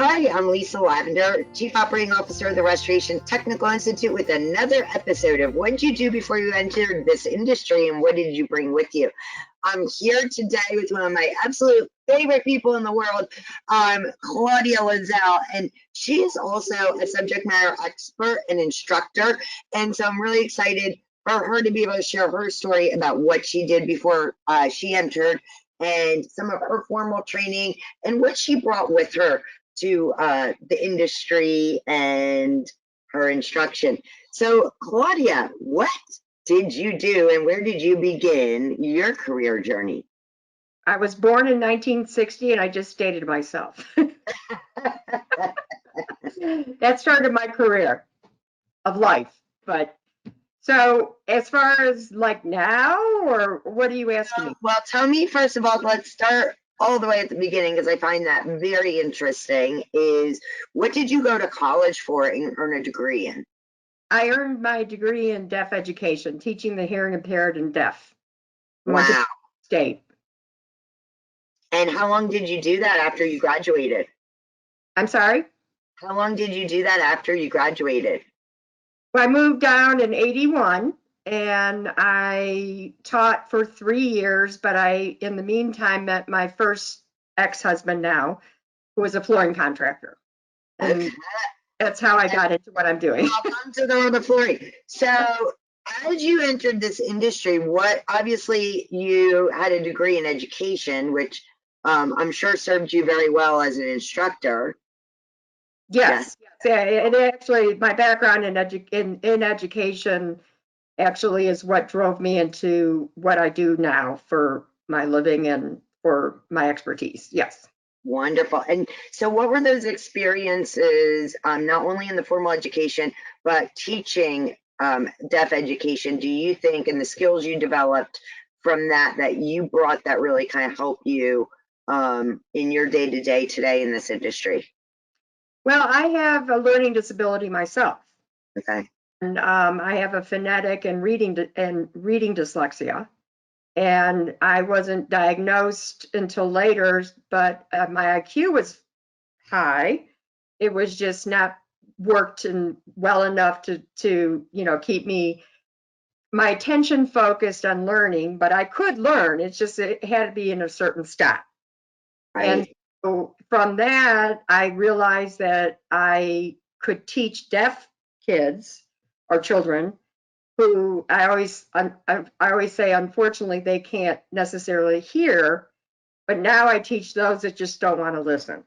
Hi, I'm Lisa Lavender, Chief Operating Officer of the Restoration Technical Institute, with another episode of What Did You Do Before You Entered This Industry and What Did You Bring With You? I'm here today with one of my absolute favorite people in the world, Claudia Lezell, and she is also a subject matter expert and instructor. And so I'm really excited for her to be able to share her story about what she did before she entered and some of her formal training and what she brought with her to the industry and her instruction. So, Claudia, what did you do and where did you begin your career journey? I was born in 1960 and I just dated myself. That started my career of life. But so as far as like now, or what are you asking me? Well, tell me, first of all, let's start all the way at the beginning because I find that very interesting, is what did you go to college for and earn a degree in? I earned my degree in deaf education, teaching the hearing impaired and deaf. Went to Wow. state. And how long did you do that after you graduated? I'm sorry? How long did you do that after you graduated? Well, I moved down in 81 and I taught for 3 years, but I, in the meantime, met my first ex-husband now, who was a flooring contractor. And Okay. that's how I got into what I'm doing. Welcome to the world of flooring. So, as you entered this industry, what, obviously you had a degree in education, which I'm sure served you very well as an instructor. Yes. Yeah, and actually, my background in education actually is what drove me into what I do now for my living and for my expertise. Yes. Wonderful. And so what were those experiences, not only in the formal education, but teaching deaf education, do you think, and the skills you developed from that, that you brought that really kind of help you in your day-to-day today in this industry? Well, I have a learning disability myself. Okay. And I have a phonetic and reading dyslexia. And I wasn't diagnosed until later, but my IQ was high. It was just not worked and well enough to keep my attention focused on learning, but I could learn. It's just it had to be in a certain step. Right. And so from that, I realized that I could teach deaf kids or children who I always say, unfortunately, they can't necessarily hear, but now I teach those that just don't want to listen.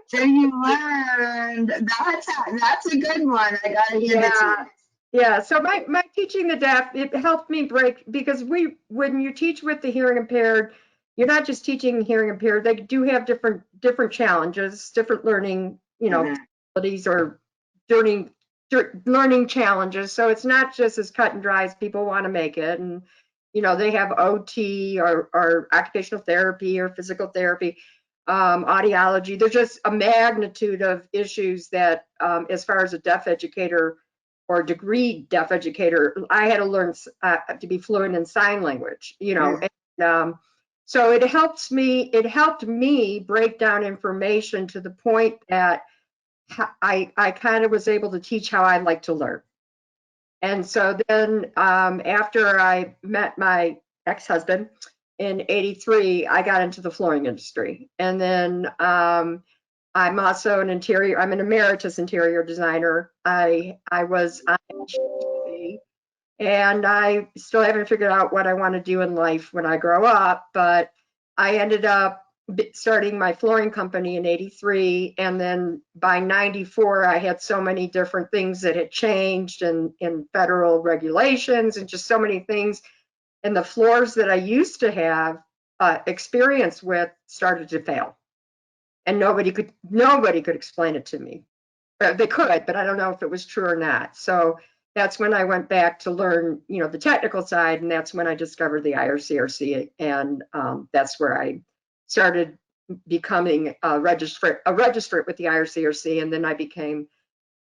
So you learned, that's a good one. I gotta hear that. Yeah, so my teaching the deaf, it helped me break, because when you teach with the hearing impaired, you're not just teaching hearing impaired, they do have different challenges, different learning, abilities or learning challenges. So it's not just as cut and dry as people want to make it. And, they have OT or occupational therapy or physical therapy, audiology. There's just a magnitude of issues that, as far as a deaf educator or degree deaf educator, I had to learn to be fluent in sign language, and, so it helped me break down information to the point that I kind of was able to teach how I like to learn. And so then after I met my ex-husband in 83, I got into the flooring industry. And then I'm also I'm an emeritus interior designer. I was on HGTV, and I still haven't figured out what I want to do in life when I grow up, but I ended up starting my flooring company in 83, and then by 94 I had so many different things that had changed in federal regulations and just so many things, and the floors that I used to have experience with started to fail, and nobody could explain it to me. They could, but I don't know if it was true or not. So that's when I went back to learn, the technical side, and that's when I discovered the IRCRC, and that's where I started becoming a registrant with the IRCRC, and then I became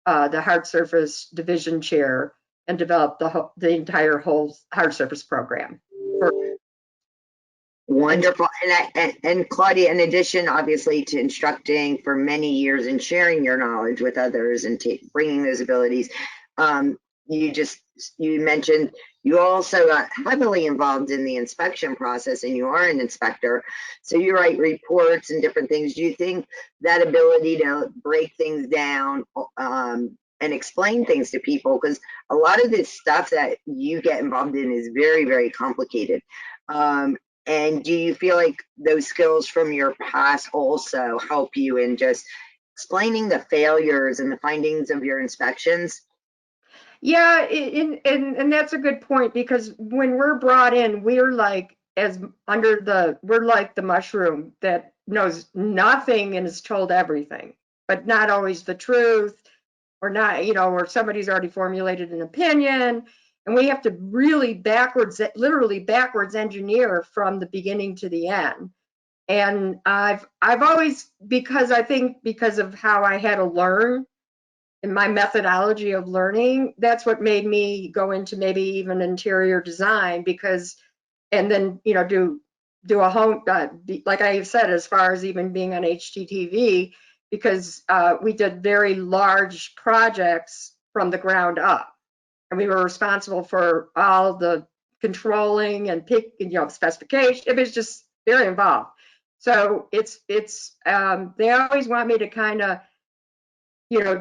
the hard surface division chair and developed the entire whole hard surface program. Wonderful. And Claudia, in addition, obviously, to instructing for many years and sharing your knowledge with others and bringing those abilities, um, you mentioned you also got heavily involved in the inspection process, and you are an inspector. So you write reports and different things. Do you think that ability to break things down and explain things to people, because a lot of this stuff that you get involved in is very, very complicated. And do you feel like those skills from your past also help you in just explaining the failures and the findings of your inspections? Yeah, and that's a good point, because when we're brought in, we're like we're like the mushroom that knows nothing and is told everything, but not always the truth, or not, or somebody's already formulated an opinion, and we have to really literally backwards engineer from the beginning to the end. And I've always, because I think because of how I had to learn in my methodology of learning, that's what made me go into maybe even interior design, because, and then, do a home, like I said, as far as even being on HGTV, because we did very large projects from the ground up. And we were responsible for all the controlling and specification. It was just very involved. So they always want me to kind of,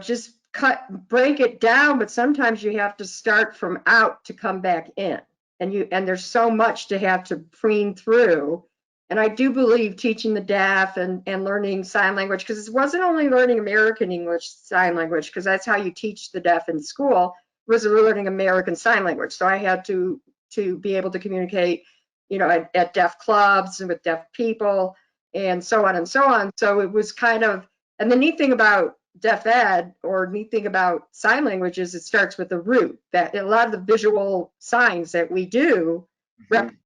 just break it down, but sometimes you have to start from out to come back in. And there's so much to have to preen through. And I do believe teaching the deaf and learning sign language, because it wasn't only learning American English Sign Language, because that's how you teach the deaf in school, it was learning American Sign Language. So I had to be able to communicate, at deaf clubs and with deaf people and so on and so on. So it was kind of, and the neat thing about deaf ed, or neat thing about sign language, is it starts with a root, that a lot of the visual signs that we do represent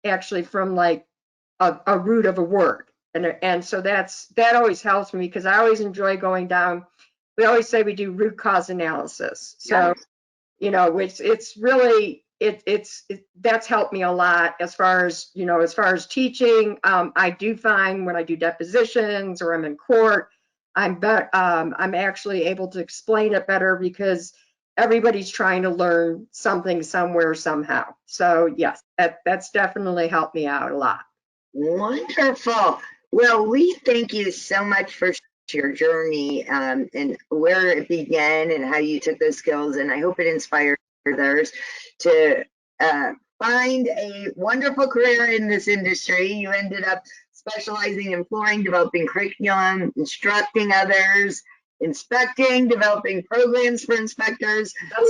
actually from like a root of a word. And so that always helps me, because I always enjoy going down. We always say we do root cause analysis. So, it's really, that's helped me a lot as far as teaching. I do find when I do depositions or I'm in court, I'm actually able to explain it better, because everybody's trying to learn something somewhere, somehow. So yes, that's definitely helped me out a lot. Wonderful. Well, we thank you so much for your journey and where it began and how you took those skills. And I hope it inspired others to find a wonderful career in this industry. You ended up specializing in flooring, developing curriculum, instructing others, inspecting, developing programs for inspectors. There's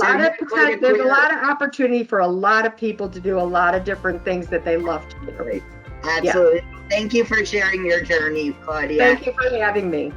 a lot of opportunity for a lot of people to do a lot of different things that they love to do. Absolutely. Yeah. Thank you for sharing your journey, Claudia. Thank you for having me.